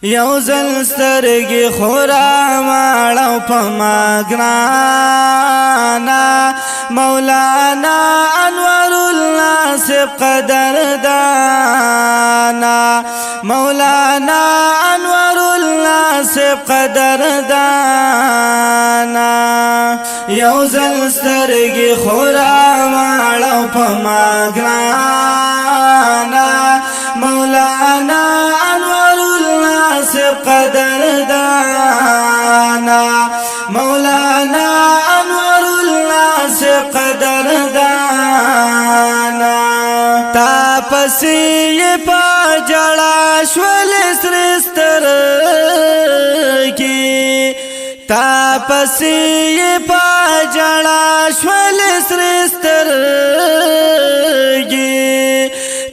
یو زل سترگی خورا ماڑو پا ماگرانا مولانا انوار اللہ سے قدر دانا مولانا انوار اللہ سے قدر دانا یو زل سترگی خورا ماڑو پا ماگرانا مولانا انوار اللہ سے قدر دانا مولانا انوار اللہ سے قدر دانا تا پسی پا جڑا شول سرستر کی تا پسی پا جڑا شول سرستر کی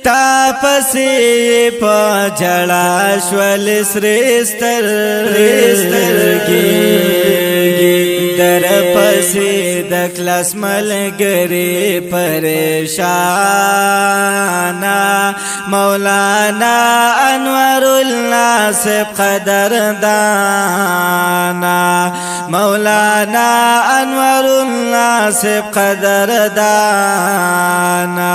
تا پسی پا جڑا شول سرستر کی در پسی دکلس ملگری پریشانا مولانا انوار اللہ سے قدر دانا مولانا انوار اللہ سے قدر دانا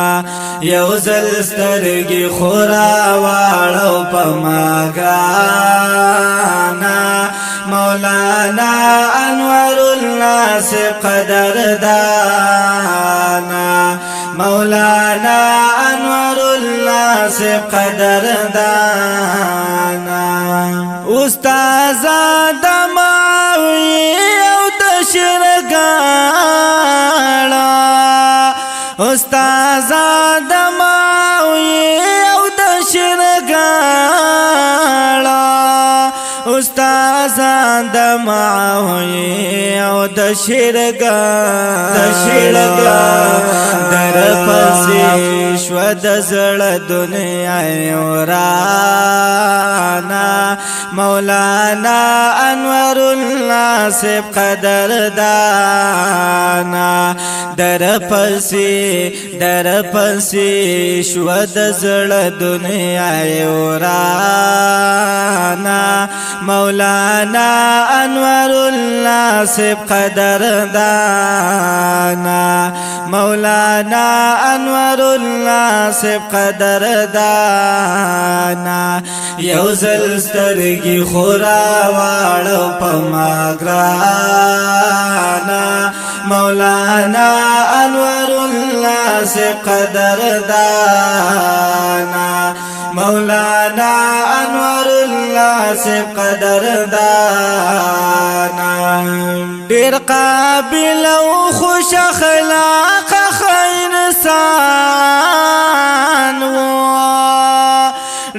یو زل سترگی خورا واڑو پا ماگانا مولانا انوار اللہ سے قدر دانا مولانا انوار اللہ سے قدر دانا استازاد ماوی او دشرگاڑا استازاد ماوی او دشرگاڑا استازان د ماوی او د شرګا در پسې شو د زړه دنیا ورانا مولانا انوار الله سے قدر دانا در پسې شو د زړه دنیا ورانا مولانا انوار اللہ سے قدر دانا مولانا انوار اللہ سے قدر دانا یو زل سترگی خورا واڑو پا ماگرانا مولانا انوار اللہ سے قدر دانا مولانا انوار اللہ سے قدر دانا دیر قابل و خوش اخلاق انسان و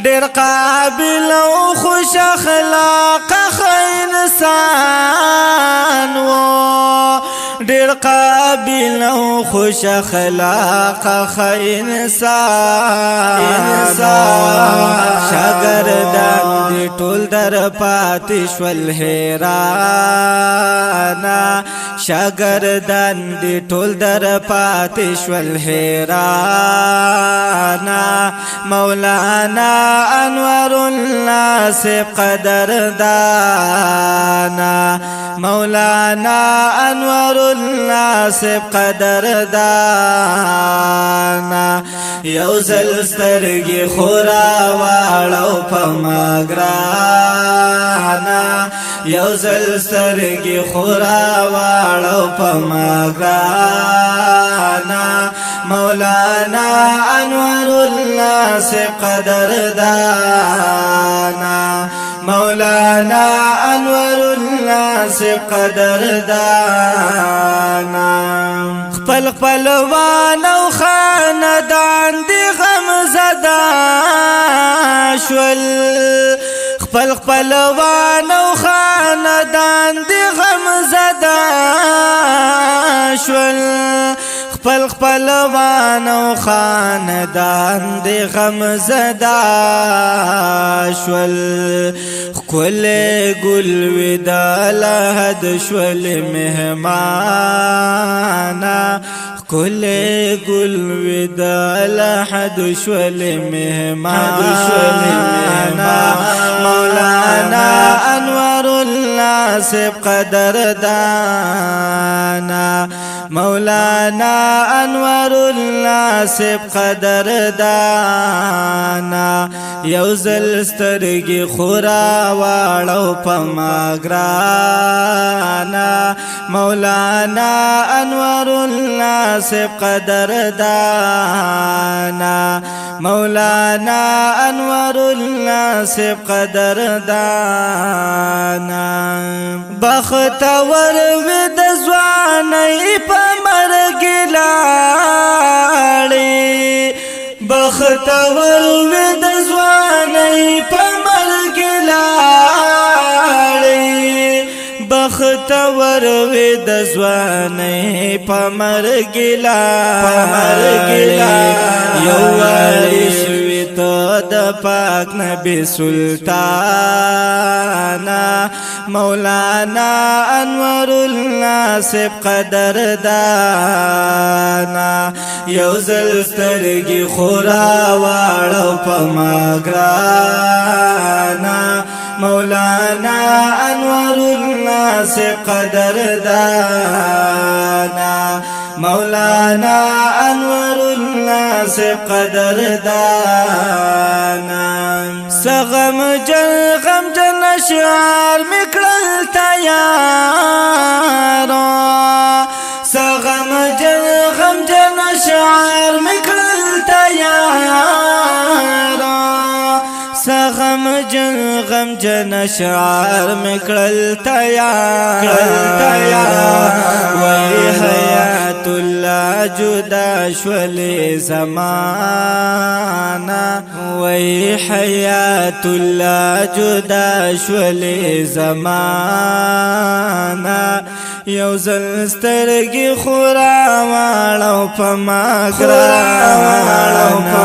دیر قابل و خوش اخلاق انسان و دیر قابل و خوش اخلاق انسان شاگردان دی ټول در پاتې شول حیرانا شاگردان دی ټول در پاتې شول حیرانا مولانا انوار الله سے قدر دانا مولانا انوار اللہ سے قدر دانا یو زل سترگی خورا واڑو پا ماگرانا یو زل سترگی خورا واڑو پا ماگرانا مولانا انوار اللہ سے قدر دانا مولانا انوار اللہ سے قدر دانا خپل خپلوان او خاندان دی غم زدا شول خپل خپلوان او خاندان دی غم زدا شول خپل خپلوان او خاندان دی غم زدا شول کل گل ودا لحد شول مهمانا کل گل ودا لحد شول مهمانا مولا سب قدردانا مولانا انور الله سب قدردانا یو زل سترګي خورا واړو پما ګرانا مولانا انور الله سب قدردانا مولانا انور الله سب قدردانا بختور ود ځواني په مرګ لاړې بختور ود ځواني په مرګ لاړې بختور ود ځواني په مرګ لاړې یو وړي د پاک نبی سلطانا مولانا انور الله سب قدردانا یو زل سترګي خورا واړو پما ګرانا مولانا انور الله سب قدردانا مولانا انور الله سب قدردانا سغم جن غم جن شعر مکړل تیار سغم جن غم جن شعر مکړل تیار سغم جن غم جن شعر مکړل تیار وای حیات الله جدا شول زمانہ وای حیات الله جدا شول زمانہ یو زل سترګي خورا واړو پما ګرانا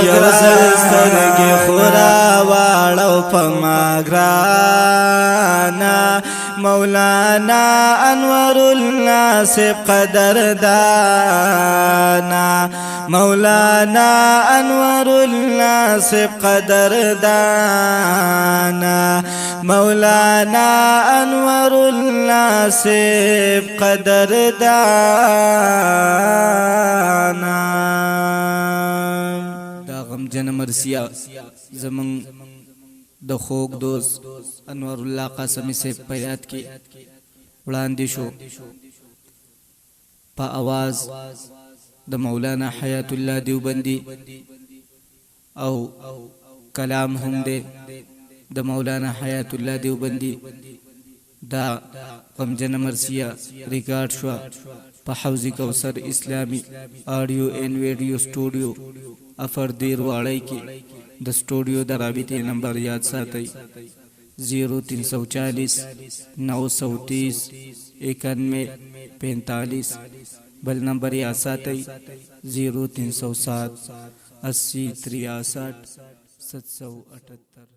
یو زل سترګي خورا واړو پما ګرانا مولانا انور الله سب قدردانا مولانا انور الله سب قدردانا مولانا انور الله سب قدردانا دا غم جن مرسیا زمن د خوږ دوست انور الله قاسمی سے پیات کی وړاندې شو په आवाज د مولانا حیات الله دیوبندی او کلام هم دے د مولانا حیات الله دیوبندی دا غمجن مرسیه ریکارډ شو په حوض کوثر اسلامی آډیو اینڈ ویډیو سټوډیو افر دیر واړی کې د سټوډیو د رابطې نمبر یاد ساتئ 0340 930 9145 بل نمبر یاد ساتئ 0307 80 63 778